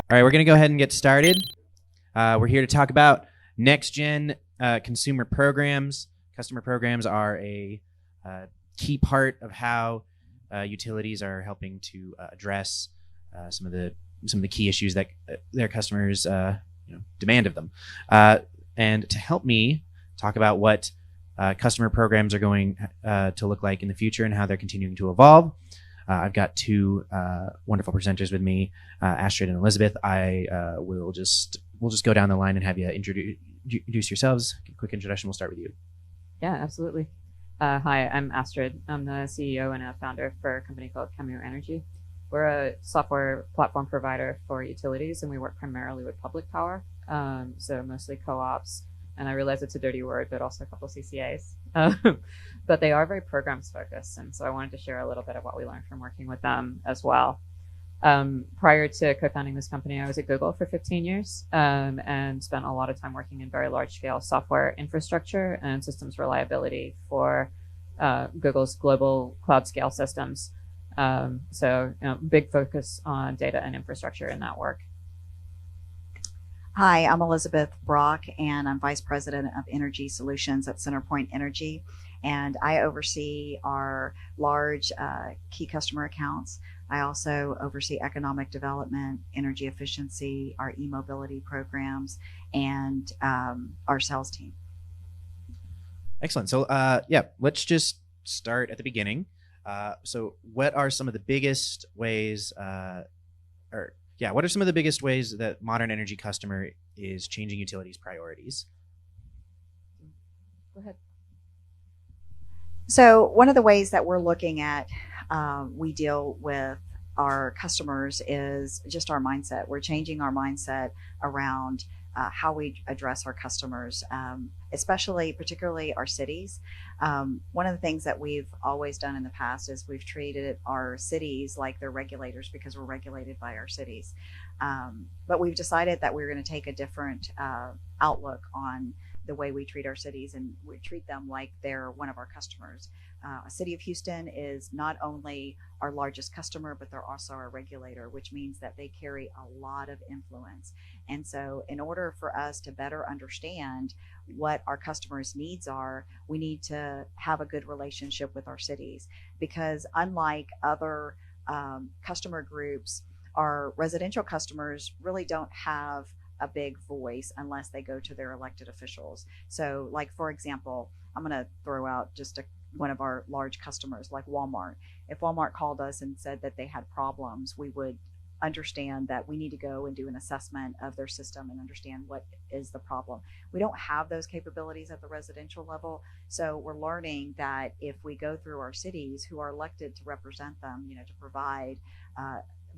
All right, we're going to go ahead and get started. We're here to talk about next-gen consumer programs. Customer programs are a key part of how utilities are helping to address some of the key issues that their customers demand of them. And to help me talk about what customer programs are going to look like in the future and how they're continuing to evolve, I've got two wonderful presenters with me, Astrid and Elizabeth. We'll just go down the line and have you introduce yourselves. Quick introduction. We'll start with you. Yeah, absolutely. Hi, I'm Astrid. I'm the CEO and a founder for a company called Camus Energy. We're a software platform provider for utilities, and we work primarily with public power, so mostly co-ops. And I realize it's a dirty word, but also a couple CCAs. But they are very programs focused, and so I wanted to share a little bit of what we learned from working with them as well. Prior to co-founding this company, I was at Google for 15 years and spent a lot of time working in very large-scale software infrastructure and systems reliability for Google's global cloud scale systems. So big focus on data and infrastructure in that work. Hi, I'm Elizabeth Brock, and I'm Vice President of Energy Solutions at CenterPoint Energy, and I oversee our large key customer accounts. I also oversee economic development, energy efficiency, our e-mobility programs, and our sales team. Excellent. So let's just start at the beginning. So what are some of the biggest ways what are some of the biggest ways that modern energy customer is changing utilities priorities? Go ahead. So one of the ways that we're looking at we deal with our customers is just our mindset. We're changing our mindset around how we address our customers, particularly our cities. One of the things that we've always done in the past is we've treated our cities like they're regulators because we're regulated by our cities. But we've decided that we're going to take a different outlook on the way we treat our cities, and we treat them like they're one of our customers. City of Houston is not only our largest customer, but they're also our regulator, which means that they carry a lot of influence. And so in order for us to better understand what our customers' needs are, we need to have a good relationship with our cities, because unlike other customer groups, our residential customers really don't have a big voice unless they go to their elected officials. So like, for example, I'm going to throw out just one of our large customers, like Walmart. If Walmart called us and said that they had problems, we would understand that we need to go and do an assessment of their system and understand what is the problem. We don't have those capabilities at the residential level, so we're learning that if we go through our cities who are elected to represent them, to provide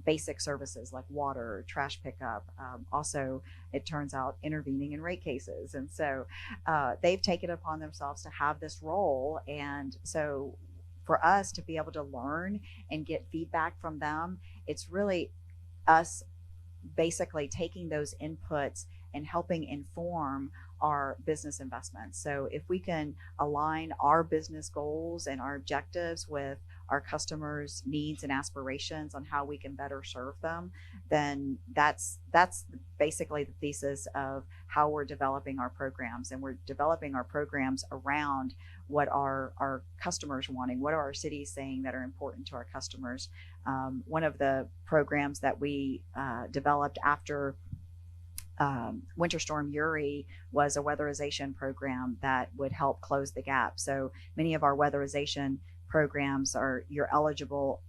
basic services like water, trash pickup, also it turns out intervening in rate cases. And so they've taken it upon themselves to have this role. And so for us to be able to learn and get feedback from them, it's really us basically taking those inputs and helping inform our business investments. So if we can align our business goals and our objectives with our customers' needs and aspirations on how we can better serve them, then that's basically the thesis of how we're developing our programs. And we're developing our programs around what are our customers wanting, what are our cities saying that are important to our customers. One of the programs that we developed after Winter Storm Uri was a weatherization program that would help close the gap. So many of our weatherization programs you're eligible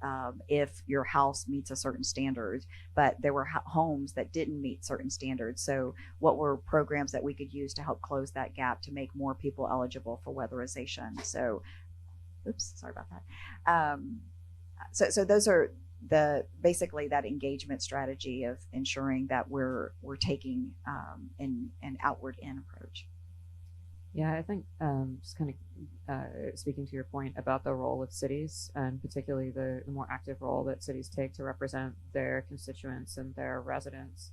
if your house meets a certain standard, but there were homes that didn't meet certain standards. So what were programs that we could use to help close that gap to make more people eligible for weatherization? So, sorry about that. So those are basically that engagement strategy of ensuring that we're taking an outward in approach. Yeah, I think just kind of speaking to your point about the role of cities, and particularly the more active role that cities take to represent their constituents and their residents.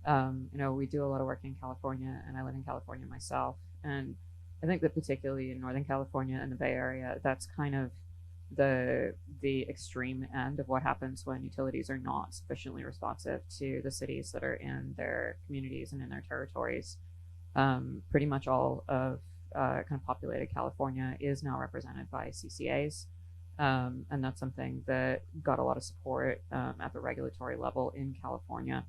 We do a lot of work in California, and I live in California myself. And I think that particularly in Northern California and the Bay Area, that's kind of the extreme end of what happens when utilities are not sufficiently responsive to the cities that are in their communities and in their territories. Pretty much all of kind of populated California is now represented by CCAs. And that's something that got a lot of support at the regulatory level in California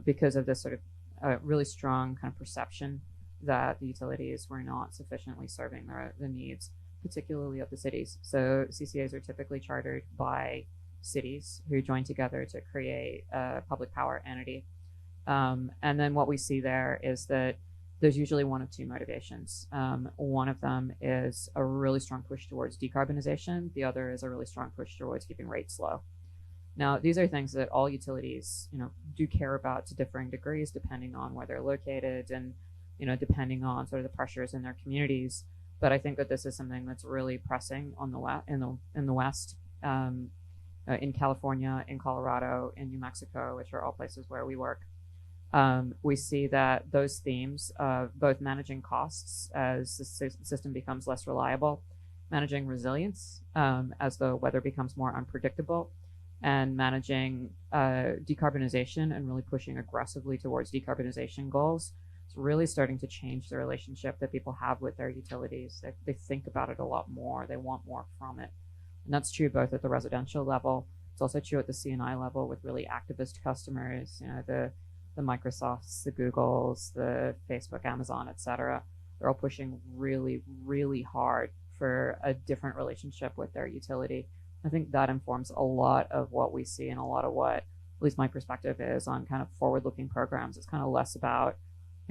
because of this sort of really strong kind of perception that the utilities were not sufficiently serving the needs, particularly of the cities. So CCAs are typically chartered by cities who join together to create a public power entity. And then what we see there is that there's usually one of two motivations. One of them is a really strong push towards decarbonization. The other is a really strong push towards keeping rates low. Now, these are things that all utilities, do care about to differing degrees, depending on where they're located and, depending on sort of the pressures in their communities. But I think that this is something that's really pressing on in the West, in California, in Colorado, in New Mexico, which are all places where we work. We see that those themes of both managing costs as the system becomes less reliable, managing resilience as the weather becomes more unpredictable, and managing decarbonization and really pushing aggressively towards decarbonization goals. It's really starting to change the relationship that people have with their utilities. They think about it a lot more. They want more from it. And that's true both at the residential level. It's also true at the C&I level with really activist customers, the Microsofts, the Googles, the Facebook, Amazon, etc. They're all pushing really, really hard for a different relationship with their utility. I think that informs a lot of what we see and a lot of what, at least my perspective is on kind of forward-looking programs. It's kind of less about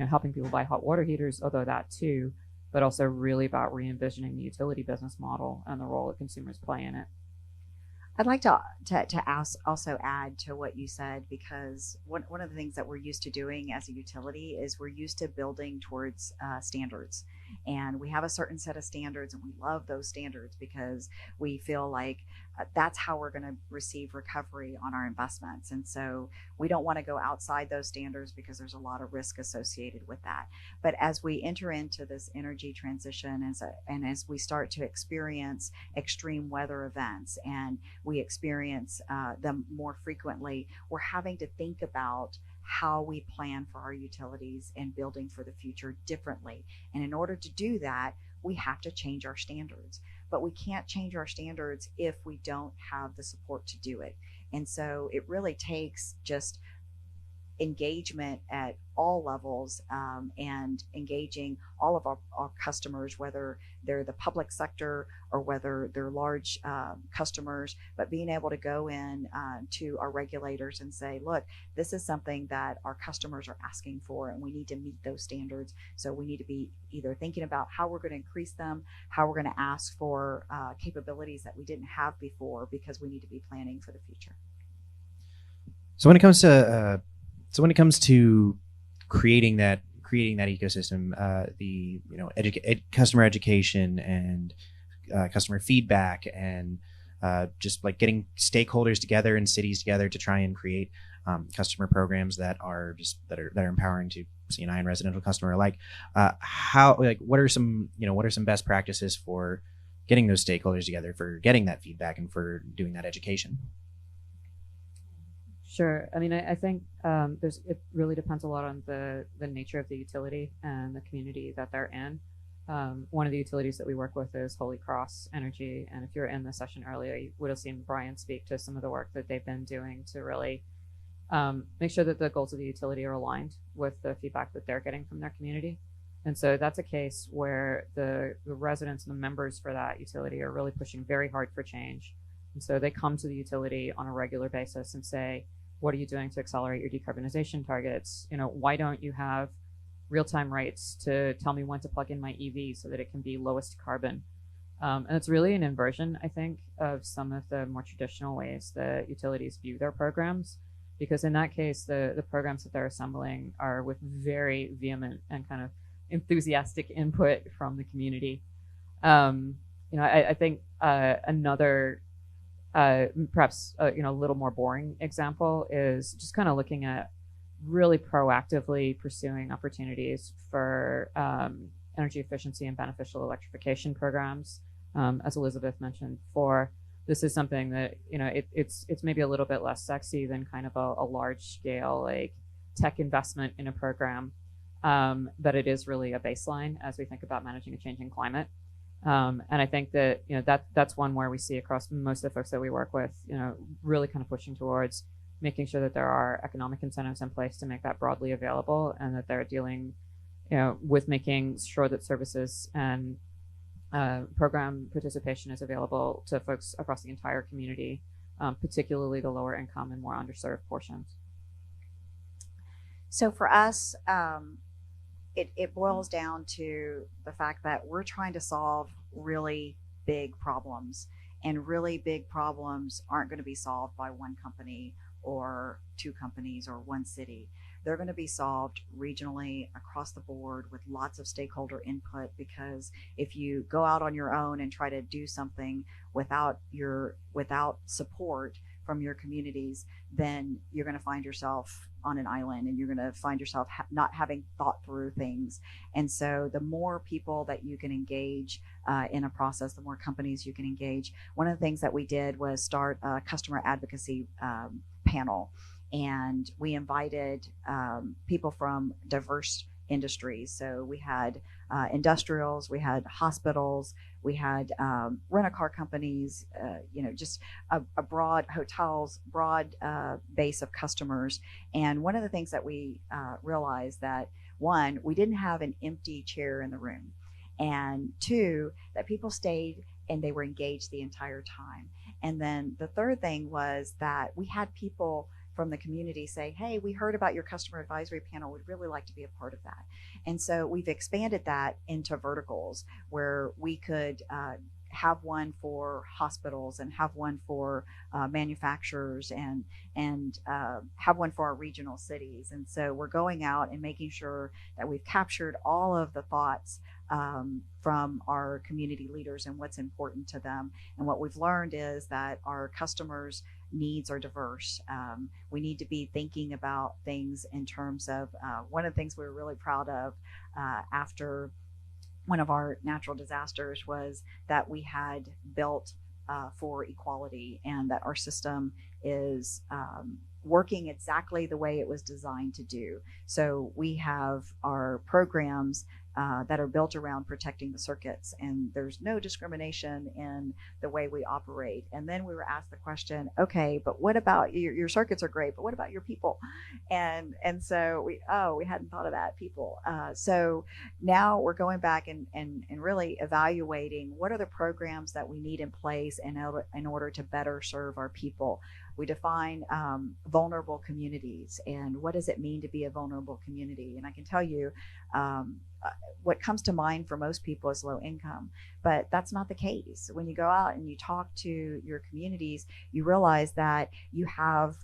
helping people buy hot water heaters, although that too, but also really about re-envisioning the utility business model and the role that consumers play in it. I'd like to also add to what you said, because one of the things that we're used to doing as a utility is we're used to building towards standards. And we have a certain set of standards, and we love those standards because we feel like that's how we're going to receive recovery on our investments. And so we don't want to go outside those standards because there's a lot of risk associated with that. But as we enter into this energy transition and as we start to experience extreme weather events and we experience them more frequently, we're having to think about how we plan for our utilities and building for the future differently. And in order to do that, we have to change our standards. But we can't change our standards if we don't have the support to do it. And so it really takes just engagement at all levels and engaging all of our customers, whether they're the public sector or whether they're large customers, but being able to go in to our regulators and say, look, this is something that our customers are asking for and we need to meet those standards. So we need to be either thinking about how we're going to increase them, how we're going to ask for capabilities that we didn't have before, because we need to be planning for the future. So when it comes to creating that ecosystem, the customer education and customer feedback and just like getting stakeholders together and cities together to try and create customer programs that are empowering to C&I and residential customer alike. What are some best practices for getting those stakeholders together, for getting that feedback and for doing that education? Sure. I mean, I think it really depends a lot on the nature of the utility and the community that they're in. One of the utilities that we work with is Holy Cross Energy, and if you were in the session earlier, you would have seen Brian speak to some of the work that they've been doing to really make sure that the goals of the utility are aligned with the feedback that they're getting from their community. And so that's a case where the residents and the members for that utility are really pushing very hard for change. And so they come to the utility on a regular basis and say, what are you doing to accelerate your decarbonization targets? Why don't you have real-time rates to tell me when to plug in my EV so that it can be lowest carbon? And it's really an inversion, I think, of some of the more traditional ways that utilities view their programs, because in that case, the programs that they're assembling are with very vehement and kind of enthusiastic input from the community. I think another perhaps a little more boring example is just kind of looking at really proactively pursuing opportunities for energy efficiency and beneficial electrification programs as Elizabeth mentioned before, this is something that, it's maybe a little bit less sexy than kind of a large scale like tech investment in a program, but it is really a baseline as we think about managing a changing climate. And I think that that's one where we see across most of the folks that we work with, really kind of pushing towards making sure that there are economic incentives in place to make that broadly available, and that they're dealing, with making sure that services and program participation is available to folks across the entire community, particularly the lower income and more underserved portions. So for us, it boils down to the fact that we're trying to solve really big problems, and really big problems aren't going to be solved by one company or two companies or one city. They're going to be solved regionally across the board with lots of stakeholder input, because if you go out on your own and try to do something without support from your communities, then you're going to find yourself on an island, and you're going to find yourself not having thought through things. And so the more people that you can engage in a process, the more companies you can engage. One of the things that we did was start a customer advocacy panel, and we invited people from diverse industries. So we had industrials, we had hospitals, we had rent-a-car companies, just a broad hotels, broad base of customers. And one of the things that we realized that, one, we didn't have an empty chair in the room, and two, that people stayed and they were engaged the entire time. And then the third thing was that we had people from the community say, hey, we heard about your customer advisory panel. We'd really like to be a part of that. And so we've expanded that into verticals where we could have one for hospitals, and have one for manufacturers, and have one for our regional cities. And so we're going out and making sure that we've captured all of the thoughts from our community leaders and what's important to them. And what we've learned is that our customers' needs are diverse. We need to be thinking about things in terms of one of the things we were really proud of after one of our natural disasters was that we had built for equality, and that our system is working exactly the way it was designed to do. So we have our programs that are built around protecting the circuits, and there's no discrimination in the way we operate. And then we were asked the question, okay, but what about your circuits are great, but what about your people? And so we hadn't thought of that, people. So now we're going back and really evaluating what are the programs that we need in place in order to better serve our people. We define vulnerable communities, and what does it mean to be a vulnerable community? And I can tell you, what comes to mind for most people is low income, but that's not the case. When you go out and you talk to your communities, you realize that you have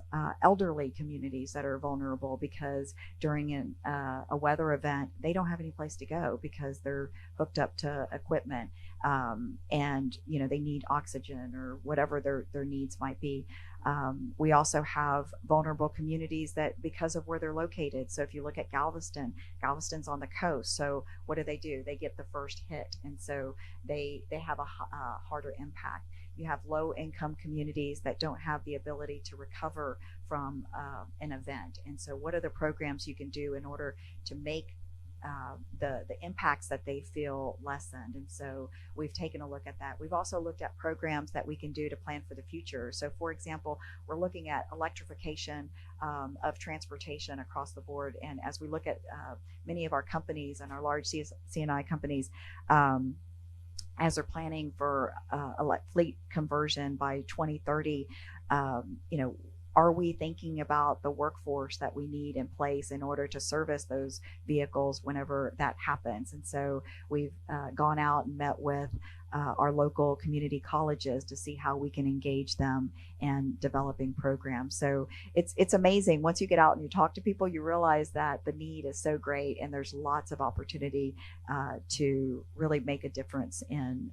elderly communities that are vulnerable because during a weather event, they don't have any place to go because they're hooked up to equipment, and they need oxygen or whatever their needs might be. We also have vulnerable communities that because of where they're located. So if you look at Galveston's on the coast. So what do? They get the first hit. And so they have a harder impact. You have low income communities that don't have the ability to recover from an event. And so what are the programs you can do in order to make the impacts that they feel lessened? And so we've taken a look at that. We've also looked at programs that we can do to plan for the future. So for example, we're looking at electrification of transportation across the board. And as we look at many of our companies and our large C&I companies, as they're planning for fleet conversion by 2030, are we thinking about the workforce that we need in place in order to service those vehicles whenever that happens? And so we've gone out and met with our local community colleges to see how we can engage them in developing programs. So it's amazing. Once you get out and you talk to people, you realize that the need is so great, and there's lots of opportunity to really make a difference in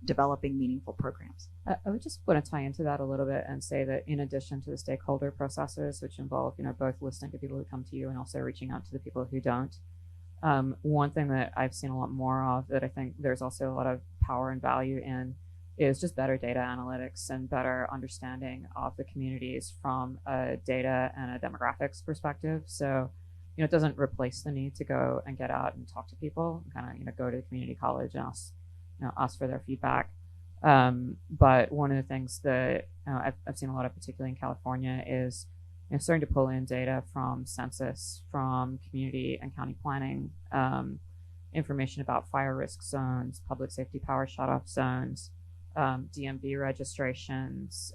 developing meaningful programs. I would just want to tie into that a little bit and say that in addition to the stakeholder processes, which involve both listening to people who come to you and also reaching out to the people who don't, One thing that I've seen a lot more of that I think there's also a lot of power and value in is just better data analytics and better understanding of the communities from a data and a demographics perspective. So, it doesn't replace the need to go and get out and talk to people, kind of, go to the community college and ask for their feedback. But one of the things that I've seen a lot of, particularly in California, is starting to pull in data from census, from community and county planning, information about fire risk zones, public safety power shutoff zones, DMV registrations,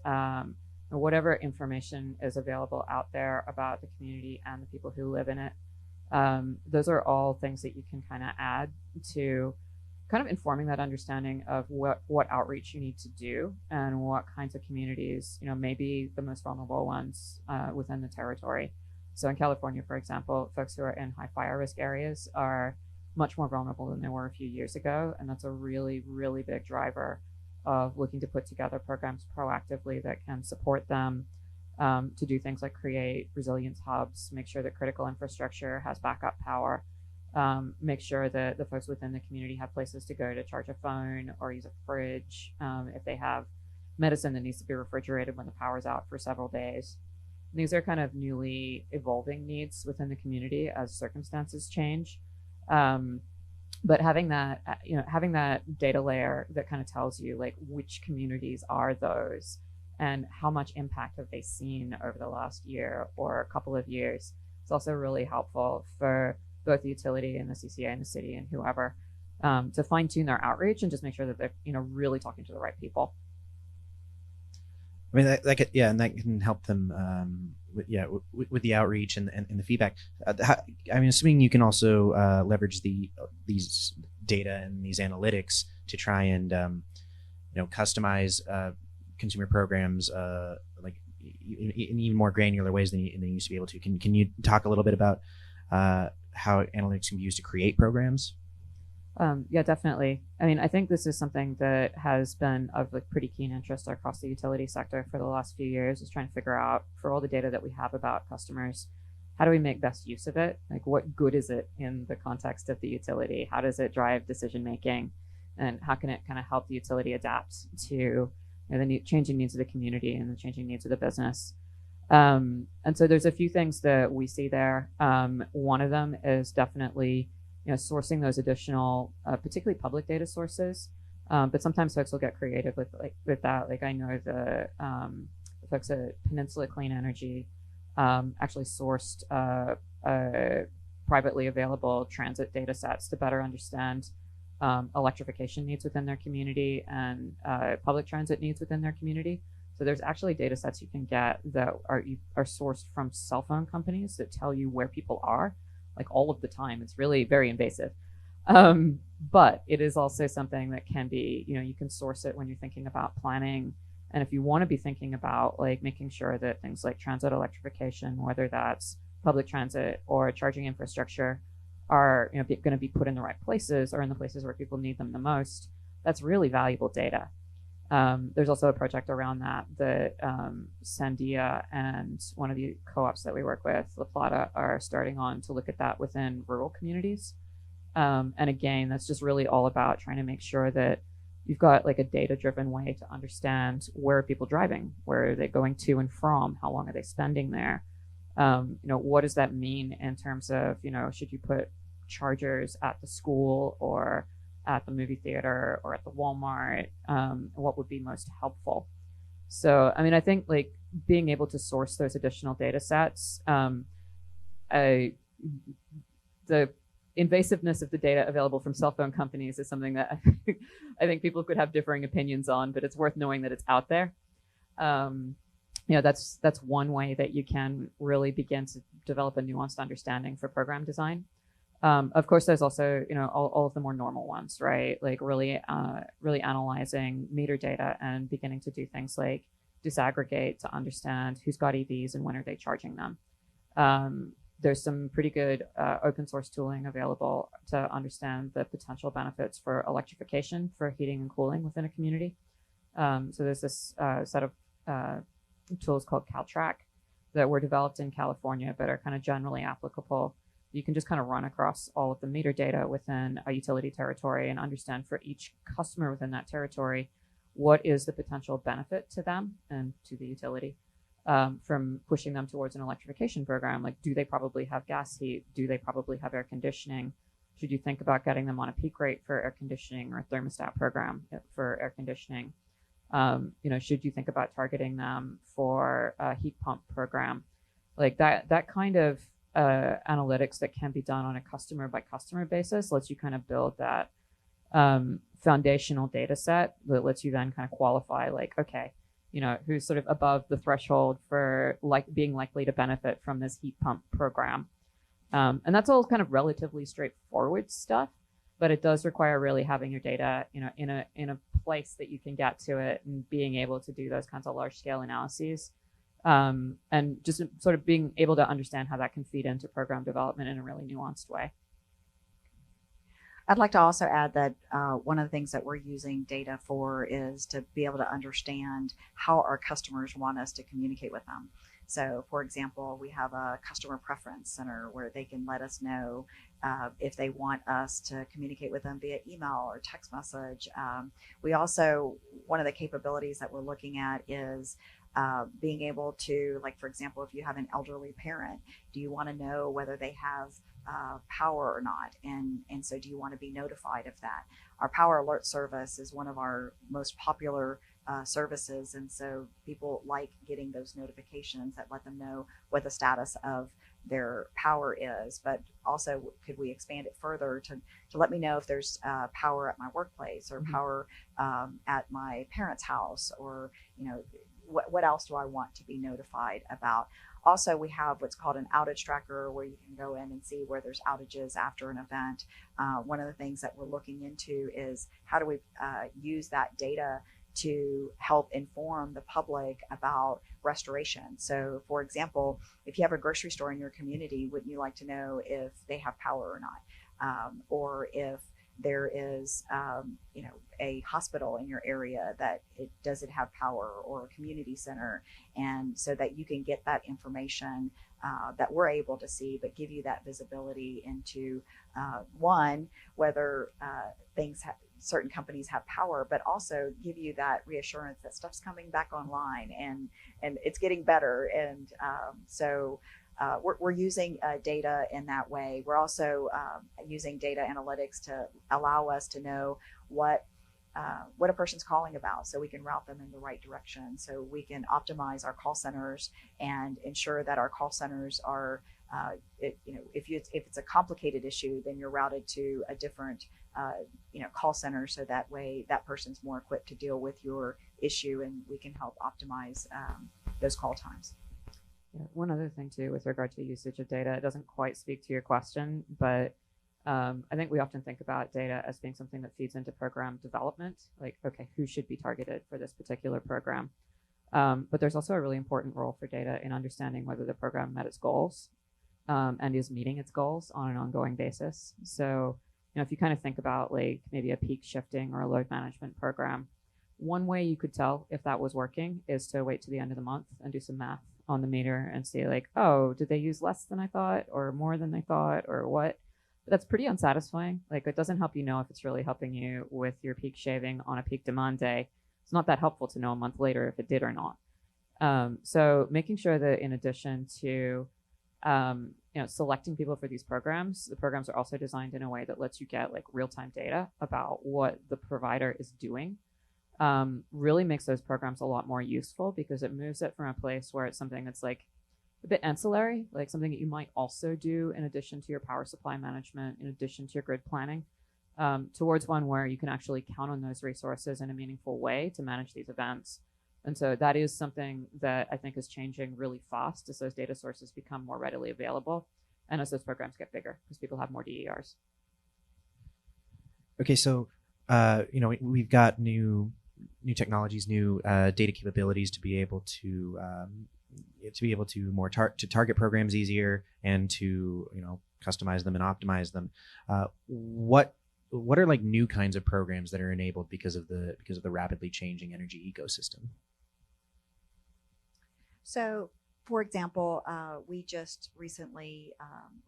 whatever information is available out there about the community and the people who live in it. Those are all things that you can kind of add to kind of informing that understanding of what outreach you need to do and what kinds of communities, may be the most vulnerable ones within the territory. So in California, for example, folks who are in high fire risk areas are much more vulnerable than they were a few years ago. And that's a really, really big driver of looking to put together programs proactively that can support them to do things like create resilience hubs, make sure that critical infrastructure has backup power, make sure that the folks within the community have places to go to charge a phone or use a fridge, if they have medicine that needs to be refrigerated when the power's out for several days. And these are kind of newly evolving needs within the community as circumstances change. But having that data layer that kind of tells you like which communities are those and how much impact have they seen over the last year or a couple of years, it's also really helpful for both the utility and the CCA and the city and whoever to fine tune their outreach and just make sure that they're really talking to the right people. I mean, that could, and that can help them with the outreach and the feedback. I mean, assuming you can also leverage these data and these analytics to try and customize consumer programs like in even more granular ways than you used to be able to. Can you talk a little bit about how analytics can be used to create programs? Yeah, definitely. I mean, I think this is something that has been of like pretty keen interest across the utility sector for the last few years, is trying to figure out, for all the data that we have about customers, how do we make best use of it? Like, what good is it in the context of the utility? How does it drive decision making? And how can it kind of help the utility adapt to the changing needs of the community and the changing needs of the business? And so there's a few things that we see there. One of them is definitely sourcing those additional, particularly public data sources. But sometimes folks will get creative with that. Like I know the folks at Peninsula Clean Energy actually sourced privately available transit data sets to better understand electrification needs within their community and public transit needs within their community. So there's actually data sets you can get that are sourced from cell phone companies that tell you where people are, like all of the time. It's really very invasive. But it is also something that can be, you can source it when you're thinking about planning. And if you want to be thinking about like making sure that things like transit electrification, whether that's public transit or charging infrastructure, are going to be put in the right places or in the places where people need them the most, that's really valuable data. There's also a project around that Sandia and one of the co-ops that we work with, La Plata, are starting on to look at that within rural communities. And again, that's just really all about trying to make sure that you've got like a data-driven way to understand where are people driving, where are they going to and from, how long are they spending there, what does that mean in terms of should you put chargers at the school or at the movie theater or at the Walmart, what would be most helpful. So, I mean, I think like being able to source those additional data sets, the invasiveness of the data available from cell phone companies is something that I think people could have differing opinions on, but it's worth knowing that it's out there. That's one way that you can really begin to develop a nuanced understanding for program design. Of course, there's also, all of the more normal ones, right? Like really analyzing meter data and beginning to do things like disaggregate to understand who's got EVs and when are they charging them. There's some pretty good open source tooling available to understand the potential benefits for electrification for heating and cooling within a community. So there's this set of tools called CalTrack that were developed in California but are kind of generally applicable you can just kind of run across all of the meter data within a utility territory and understand for each customer within that territory, what is the potential benefit to them and to the utility from pushing them towards an electrification program. Like, do they probably have gas heat? Do they probably have air conditioning? Should you think about getting them on a peak rate for air conditioning or a thermostat program for air conditioning? Should you think about targeting them for a heat pump program? Like that kind of analytics that can be done on a customer by customer basis lets you kind of build that foundational data set that lets you then kind of qualify, like, okay, who's sort of above the threshold for being likely to benefit from this heat pump program. And that's all kind of relatively straightforward stuff, but it does require really having your data, in a place that you can get to it and being able to do those kinds of large scale analyses. And just sort of being able to understand how that can feed into program development in a really nuanced way. I'd like to also add that one of the things that we're using data for is to be able to understand how our customers want us to communicate with them. So, for example, we have a customer preference center where they can let us know if they want us to communicate with them via email or text message. We also, one of the capabilities that we're looking at is being able to, like, for example, if you have an elderly parent, do you want to know whether they have power or not? And so do you want to be notified of that? Our power alert service is one of our most popular services. And so people like getting those notifications that let them know what the status of their power is. But also, could we expand it further to let me know if there's power at my workplace or power at my parents' house, or, what else do I want to be notified about? Also, we have what's called an outage tracker, where you can go in and see where there's outages after an event. One of the things that we're looking into is how do we use that data to help inform the public about restoration. So, for example, if you have a grocery store in your community, wouldn't you like to know if they have power or not? Or if there is, a hospital in your area that does it have power, or a community center, and so that you can get that information that we're able to see, but give you that visibility into one, whether certain companies have power, but also give you that reassurance that stuff's coming back online and it's getting better. And so we're using data in that way. We're also using data analytics to allow us to know what a person's calling about, so we can route them in the right direction. So we can optimize our call centers and ensure that our call centers are, if it's a complicated issue, then you're routed to a different, call center, so that way that person's more equipped to deal with your issue, and we can help optimize those call times. Yeah, one other thing too, with regard to usage of data, it doesn't quite speak to your question, but I think we often think about data as being something that feeds into program development, like, okay, who should be targeted for this particular program? But there's also a really important role for data in understanding whether the program met its goals and is meeting its goals on an ongoing basis. So, if you kind of think about, like, maybe a peak shifting or a load management program, one way you could tell if that was working is to wait to the end of the month and do some math on the meter and see, like, oh, did they use less than I thought, or more than they thought, or what? But that's pretty unsatisfying. Like, it doesn't help you know if it's really helping you with your peak shaving on a peak demand day. It's not that helpful to know a month later if it did or not. So making sure that in addition to selecting people for these programs, the programs are also designed in a way that lets you get, like, real-time data about what the provider is doing. Really makes those programs a lot more useful, because it moves it from a place where it's something that's, like, a bit ancillary, like something that you might also do in addition to your power supply management, in addition to your grid planning, towards one where you can actually count on those resources in a meaningful way to manage these events. And so that is something that I think is changing really fast as those data sources become more readily available, and as those programs get bigger, because people have more DERs. Okay, so we've got new technologies, new data capabilities to be able to target programs easier and to customize them and optimize them. What are, like, new kinds of programs that are enabled because of the rapidly changing energy ecosystem? So For example, we just recently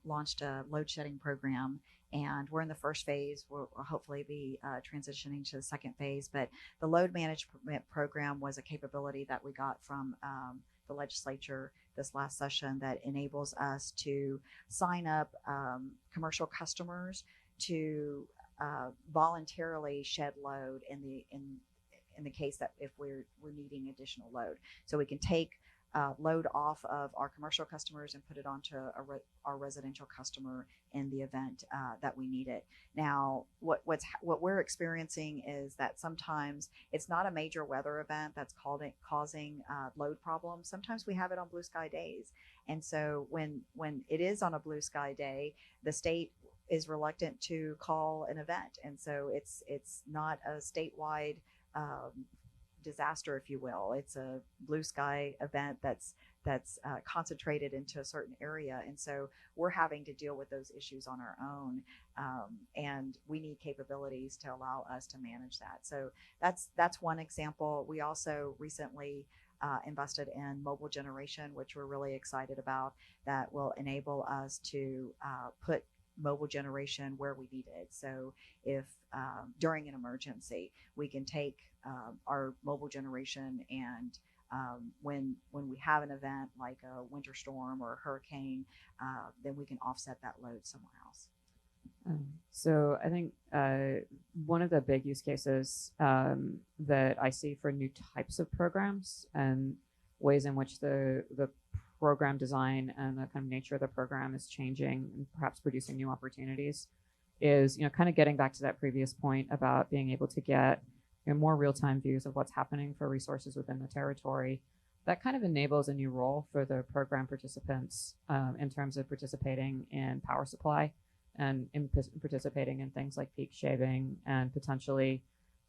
launched a load shedding program, and we're in the first phase. We'll hopefully be transitioning to the second phase. But the load management program was a capability that we got from the legislature this last session that enables us to sign up commercial customers to voluntarily shed load in the case that if we're needing additional load, so we can take load off of our commercial customers and put it onto our residential customer in the event that we need it. Now, what we're experiencing is that sometimes it's not a major weather event that's causing load problems. Sometimes we have it on blue sky days, and so when it is on a blue sky day, the state is reluctant to call an event, and so it's not a statewide disaster, if you will. It's a blue sky event that's concentrated into a certain area, and so we're having to deal with those issues on our own, and we need capabilities to allow us to manage that. So that's one example. We also recently invested in mobile generation, which we're really excited about, that will enable us to put mobile generation where we need it. So if during an emergency, we can take our mobile generation, and when we have an event like a winter storm or a hurricane, then we can offset that load somewhere else. So I think one of the big use cases that I see for new types of programs and ways in which the program design and the kind of nature of the program is changing and perhaps producing new opportunities is, kind of getting back to that previous point about being able to get more real-time views of what's happening for resources within the territory. That kind of enables a new role for the program participants in terms of participating in power supply and in participating in things like peak shaving and potentially,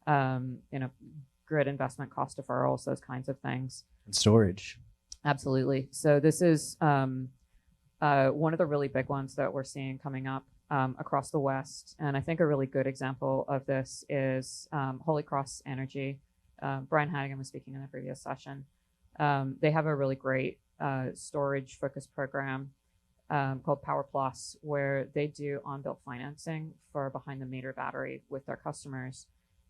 grid investment cost deferrals, those kinds of things. And storage. Absolutely. So this is one of the really big ones that we're seeing coming up across the West. And I think a really good example of this is Holy Cross Energy. Brian Hannigan was speaking in the previous session. They have a really great storage-focused program called Power Plus, where they do on-bill financing for behind-the-meter battery with their customers.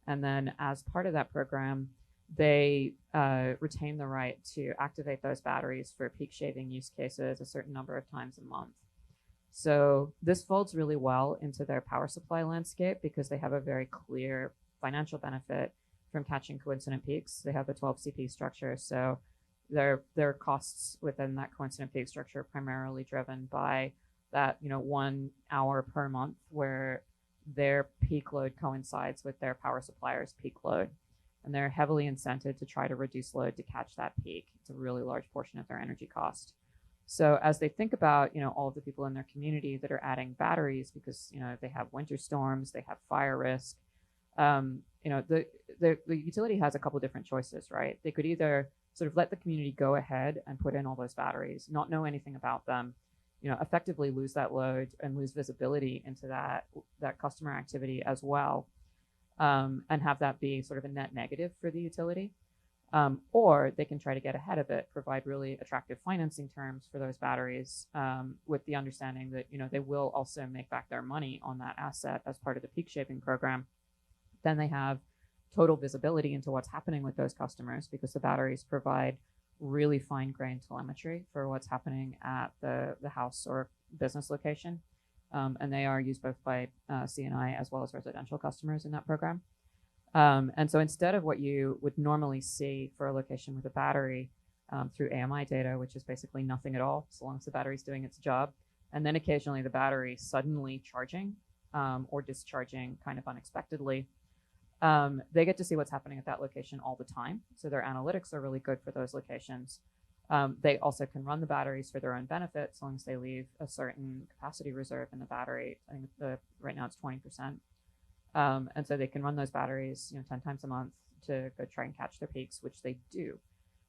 And then as part of that program, they retain the right to activate those batteries for peak shaving use cases a certain number of times a month. So this folds really well into their power supply landscape because they have a very clear financial benefit from catching coincident peaks. They have a 12 CP structure, so their costs within that coincident peak structure are primarily driven by that 1 hour per month where their peak load coincides with their power supplier's peak load. And they're heavily incented to try to reduce load to catch that peak. It's a really large portion of their energy cost. So as they think about, all of the people in their community that are adding batteries, because, they have winter storms, they have fire risk, the utility has a couple different choices, right? They could either sort of let the community go ahead and put in all those batteries, not know anything about them, effectively lose that load and lose visibility into that customer activity as well. And have that be sort of a net negative for the utility. Or they can try to get ahead of it, provide really attractive financing terms for those batteries with the understanding that, they will also make back their money on that asset as part of the peak shaving program. Then they have total visibility into what's happening with those customers because the batteries provide really fine-grained telemetry for what's happening at the house or business location. And they are used both by C&I as well as residential customers in that program. And so instead of what you would normally see for a location with a battery through AMI data, which is basically nothing at all, so long as the battery's doing its job, and then occasionally the battery suddenly charging or discharging kind of unexpectedly, they get to see what's happening at that location all the time. So their analytics are really good for those locations. They also can run the batteries for their own benefit, as long as they leave a certain capacity reserve in the battery. I think right now it's 20%. And so they can run those batteries 10 times a month to go try and catch their peaks, which they do.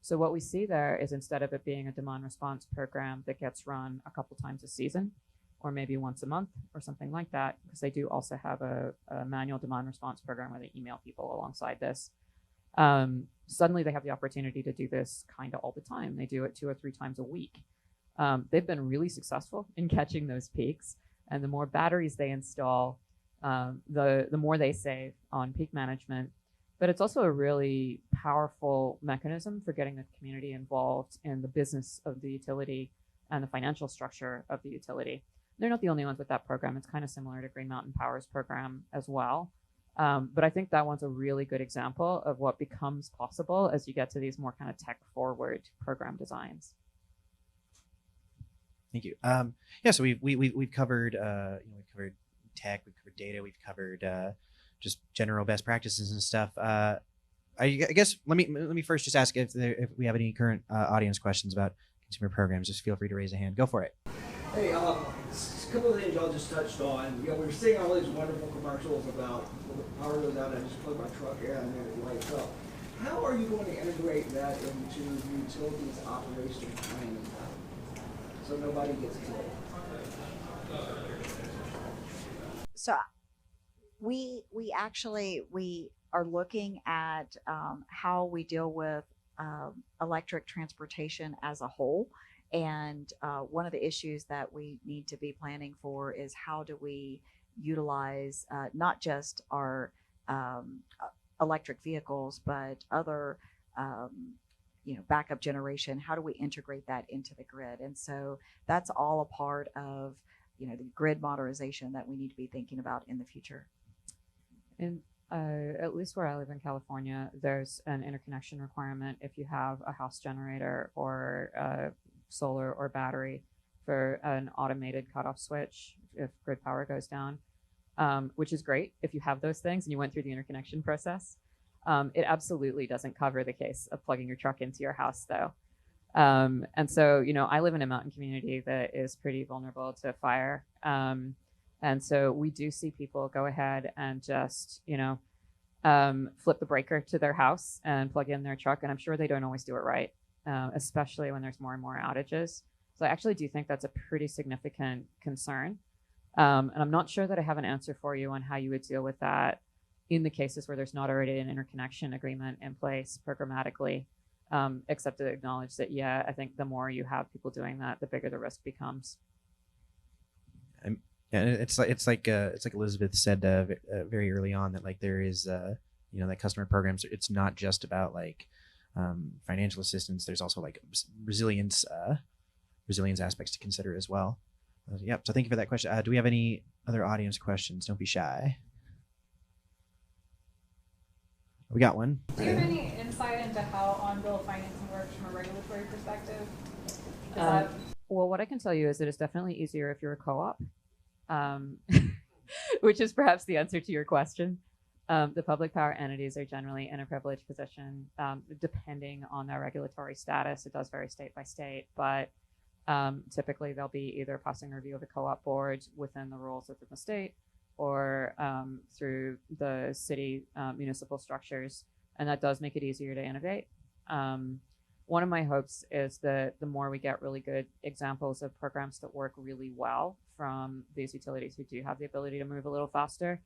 So what we see there is instead of it being a demand response program that gets run a couple times a season, or maybe once a month or something like that, because they do also have a manual demand response program where they email people alongside this. Suddenly they have the opportunity to do this kind of all the time. They do it 2 or 3 times a week. They've been really successful in catching those peaks, and the more batteries they install, the more they save on peak management. But it's also a really powerful mechanism for getting the community involved in the business of the utility and the financial structure of the utility. They're not the only ones with that program. It's kind of similar to Green Mountain Power's program as well. But I think that one's a really good example of what becomes possible as you get to these more kind of tech-forward program designs. Thank you. Yeah, so we've covered we've covered tech, we've covered data, we've covered just general best practices and stuff. I guess let me first just ask if we have any current audience questions about consumer programs. Just feel free to raise a hand. Go for it. Hey, a couple of things y'all just touched on. We're seeing all these wonderful commercials about when the power goes out, I just plug my truck in and then it lights up. How are you going to integrate that into the utilities operation planning so nobody gets killed? So we are looking at how we deal with electric transportation as a whole. And one of the issues that we need to be planning for is how do we utilize not just our electric vehicles, but other backup generation. How do we integrate that into the grid? And so that's all a part of the grid modernization that we need to be thinking about in the future. And at least where I live in California, there's an interconnection requirement if you have a house generator or solar or battery for an automated cutoff switch if grid power goes down, which is great if you have those things and you went through the interconnection process. It absolutely doesn't cover the case of plugging your truck into your house, though. And so, I live in a mountain community that is pretty vulnerable to fire. And so we do see people go ahead and just, flip the breaker to their house and plug in their truck. And I'm sure they don't always do it right, especially when there's more and more outages. So I actually do think that's a pretty significant concern. And I'm not sure that I have an answer for you on how you would deal with that in the cases where there's not already an interconnection agreement in place programmatically, except to acknowledge that, I think the more you have people doing that, the bigger the risk becomes. And it's like Elizabeth said very early on that there is that customer programs. It's not just about financial assistance. There's also resilience aspects to consider as well. So thank you for that question. Do we have any other audience questions? Don't be shy. We got one. Do you have any insight into how on-bill financing works from a regulatory perspective? Well, what I can tell you is that it's definitely easier if you're a co-op, which is perhaps the answer to your question. The public power entities are generally in a privileged position, depending on their regulatory status. It does vary state by state, but typically they'll be either passing review of the co-op board within the rules within the state, or through the city municipal structures, and that does make it easier to innovate. One of my hopes is that the more we get really good examples of programs that work really well from these utilities who do have the ability to move a little faster,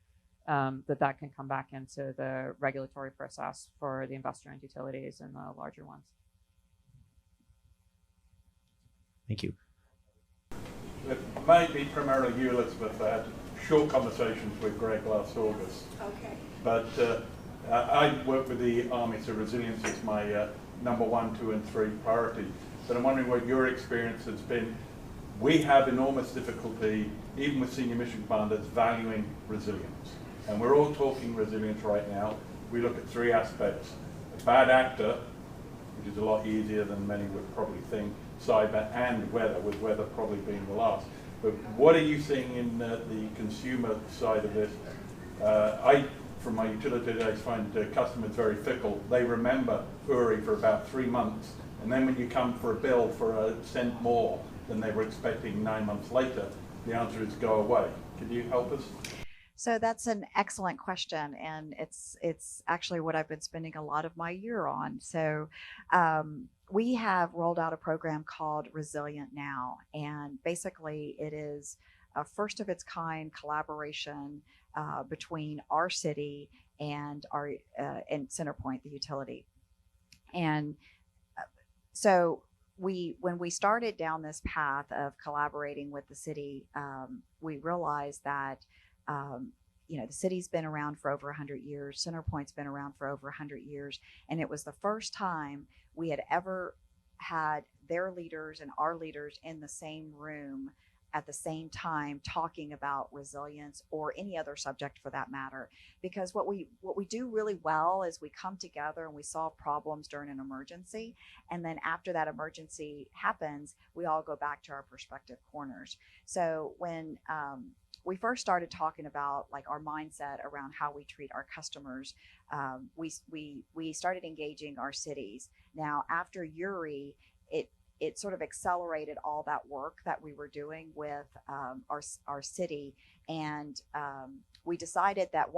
that can come back into the regulatory process for the investor-owned utilities and the larger ones. Thank you. It may be primarily you, Elizabeth. I had short conversations with Greg last August. Okay. But I work with the Army, so resilience is my number 1, 2, and 3 priority. But I'm wondering what your experience has been. We have enormous difficulty, even with senior mission commanders, valuing resilience. And we're all talking resilience right now. We look at 3 aspects. A bad actor, which is a lot easier than many would probably think, cyber, and weather, with weather probably being the last. But what are you seeing in the consumer side of this? I, from my utility days, find customers very fickle. They remember URI for about 3 months, and then when you come for a bill for a cent more than they were expecting 9 months later, the answer is go away. Could you help us? So that's an excellent question, and it's actually what I've been spending a lot of my year on. So we have rolled out a program called Resilient Now, and basically it is a first of its kind collaboration between our city and our and CenterPoint, the utility. And so when we started down this path of collaborating with the city, we realized that the city's been around for over 100 years. CenterPoint's been around for over 100 years, and it was the first time we had ever had their leaders and our leaders in the same room at the same time talking about resilience or any other subject for that matter. Because what we do really well is we come together and we solve problems during an emergency, and then after that emergency happens, we all go back to our prospective corners. So when we first started talking about like our mindset around how we treat our customers, we started engaging our cities. Now after Uri, it sort of accelerated all that work that we were doing with our city, and we decided that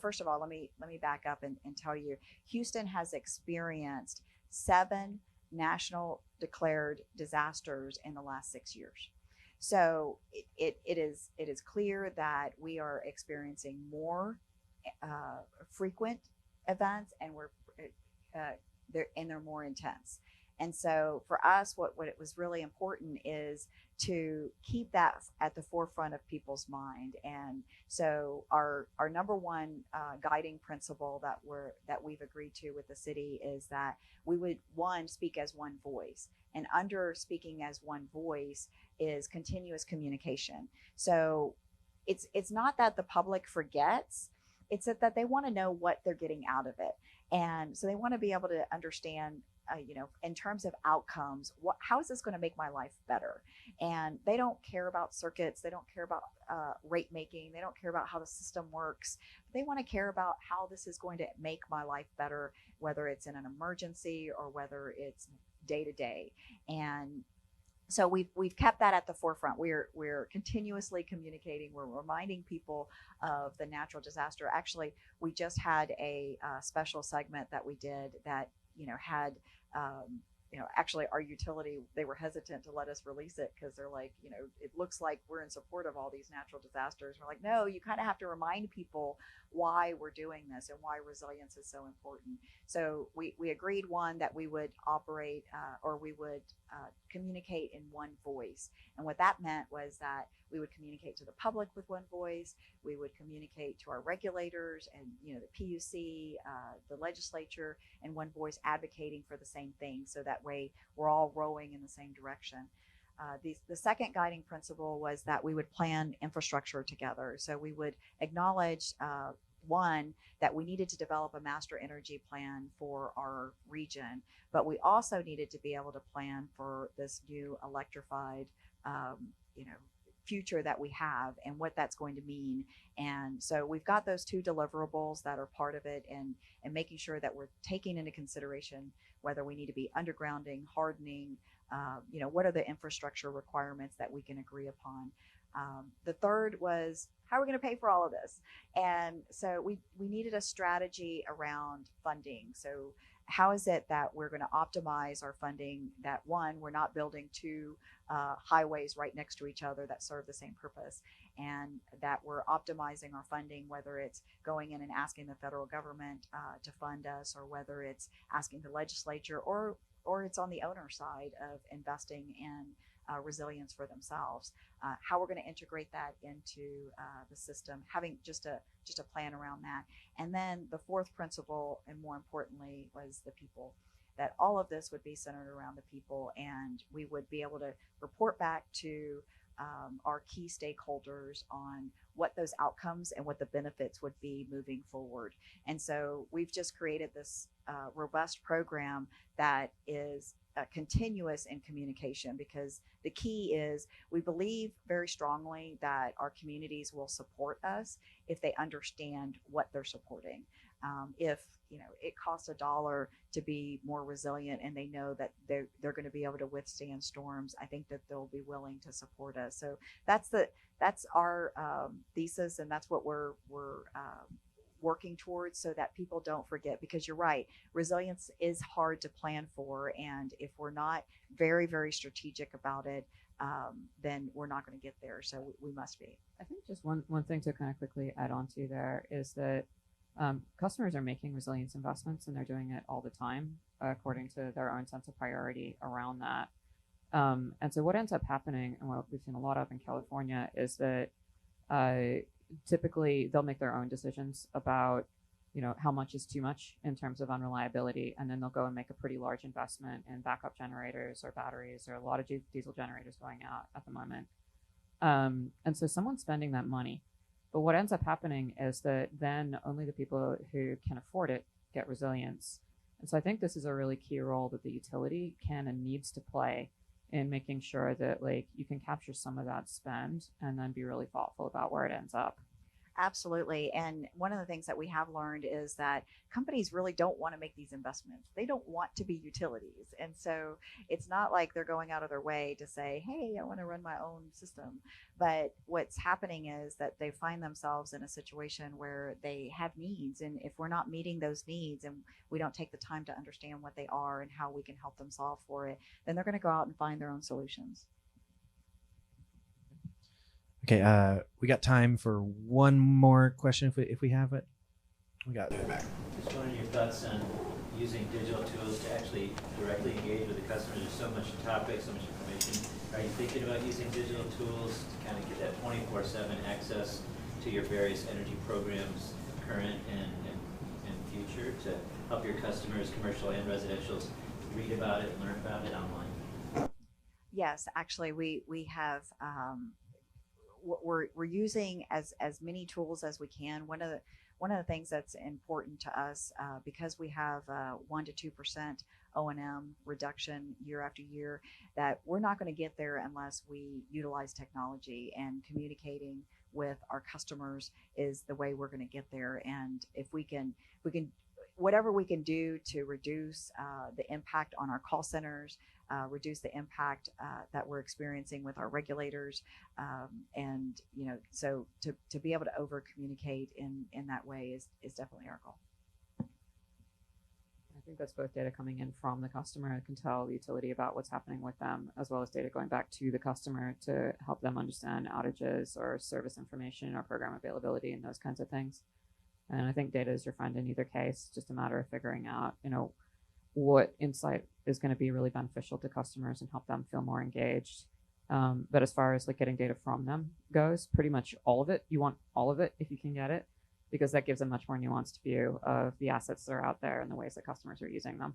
first of all, let me back up and tell you, Houston has experienced 7 national declared disasters in the last 6 years. So it is clear that we are experiencing more frequent events, and they're more intense. And so for us, what it was really important is to keep that at the forefront of people's mind. And so our number one guiding principle that we've agreed to with the city is that we would speak as one voice. And under speaking as one voice is continuous communication. So it's not that the public forgets, it's that they want to know what they're getting out of it. And so they want to be able to understand in terms of outcomes, how is this going to make my life better? And they don't care about circuits. They don't care about rate making. They don't care about how the system works. They want to care about how this is going to make my life better, whether it's in an emergency or whether it's day to day. And so we've kept that at the forefront. We're continuously communicating. We're reminding people of the natural disaster. Actually, we just had a special segment that we did that had actually our utility, they were hesitant to let us release it because they're like, it looks like we're in support of all these natural disasters. We're like, no, you kind of have to remind people why we're doing this and why resilience is so important. So we agreed, that we would operate or we would communicate in one voice. And what that meant was that we would communicate to the public with one voice. We would communicate to our regulators and, the PUC, the legislature, in one voice, advocating for the same thing. So that way we're all rowing in the same direction. The second guiding principle was that we would plan infrastructure together. So we would acknowledge, that we needed to develop a master energy plan for our region, but we also needed to be able to plan for this new electrified, future that we have and what that's going to mean. And so we've got those 2 deliverables that are part of it, and making sure that we're taking into consideration whether we need to be undergrounding, hardening, what are the infrastructure requirements that we can agree upon. The third was, how are we going to pay for all of this? And so we needed a strategy around funding. So how is it that we're going to optimize our funding, that we're not building 2 highways right next to each other that serve the same purpose, and that we're optimizing our funding, whether it's going in and asking the federal government to fund us, or whether it's asking the legislature, or it's on the owner side of investing in resilience for themselves. How we're going to integrate that into the system, having just a plan around that. And then the fourth principle, and more importantly, was the people. That all of this would be centered around the people, and we would be able to report back to our key stakeholders on what those outcomes and what the benefits would be moving forward. And so we've just created this robust program that is continuous in communication, because the key is we believe very strongly that our communities will support us if they understand what they're supporting. If it costs $1 to be more resilient, and they know that they're going to be able to withstand storms, I think that they'll be willing to support us. So that's our thesis, and that's what we're working towards, so that people don't forget. Because you're right, resilience is hard to plan for, and if we're not very, very strategic about it, then we're not going to get there. So we must be. I think just one thing to kind of quickly add on to there is that Customers are making resilience investments, and they're doing it all the time according to their own sense of priority around that. And so what ends up happening, and what we've seen a lot of in California, is that typically they'll make their own decisions about how much is too much in terms of unreliability, and then they'll go and make a pretty large investment in backup generators or batteries, or a lot of diesel generators going out at the moment. And so someone's spending that money. But what ends up happening is that then only the people who can afford it get resilience. And so I think this is a really key role that the utility can and needs to play in making sure that you can capture some of that spend and then be really thoughtful about where it ends up. Absolutely. And one of the things that we have learned is that companies really don't want to make these investments. They don't want to be utilities. And so it's not like they're going out of their way to say, hey, I want to run my own system. But what's happening is that they find themselves in a situation where they have needs. And if we're not meeting those needs and we don't take the time to understand what they are and how we can help them solve for it, then they're going to go out and find their own solutions. Okay, we got time for one more question if we have it. We got it back. Just wondering your thoughts on using digital tools to actually directly engage with the customers. There's so much topic, so much information. Are you thinking about using digital tools to kind of get that 24/7 access to your various energy programs, current and future, to help your customers, commercial and residentials, read about it and learn about it online? Yes, actually, we have. We're using as many tools as we can. One of the things that's important to us, because we have 1 to 2% O&M reduction year after year, that we're not going to get there unless we utilize technology, and communicating with our customers is the way we're going to get there. And if we can whatever we can do to reduce the impact on our call centers, reduce the impact that we're experiencing with our regulators, and so to be able to over communicate in that way is definitely our goal. I think that's both data coming in from the customer that can tell the utility about what's happening with them, as well as data going back to the customer to help them understand outages or service information or program availability and those kinds of things. And I think data is your friend in either case. It's just a matter of figuring out, what insight is going to be really beneficial to customers and help them feel more engaged. But as far as getting data from them goes, pretty much all of it. You want all of it if you can get it, because that gives a much more nuanced view of the assets that are out there and the ways that customers are using them.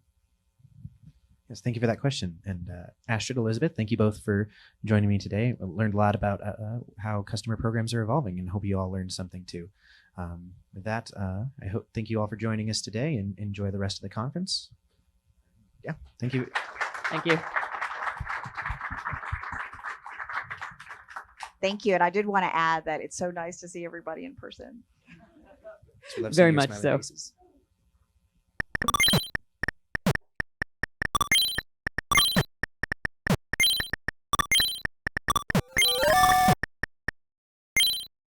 Yes, thank you for that question. And Astrid, Elizabeth, thank you both for joining me today. I learned a lot about how customer programs are evolving, and hope you all learned something too. With that, thank you all for joining us today, and enjoy the rest of the conference. Yeah, thank you. Thank you. Thank you. And I did want to add that it's so nice to see everybody in person. So we love Very seeing your much smiling so. faces.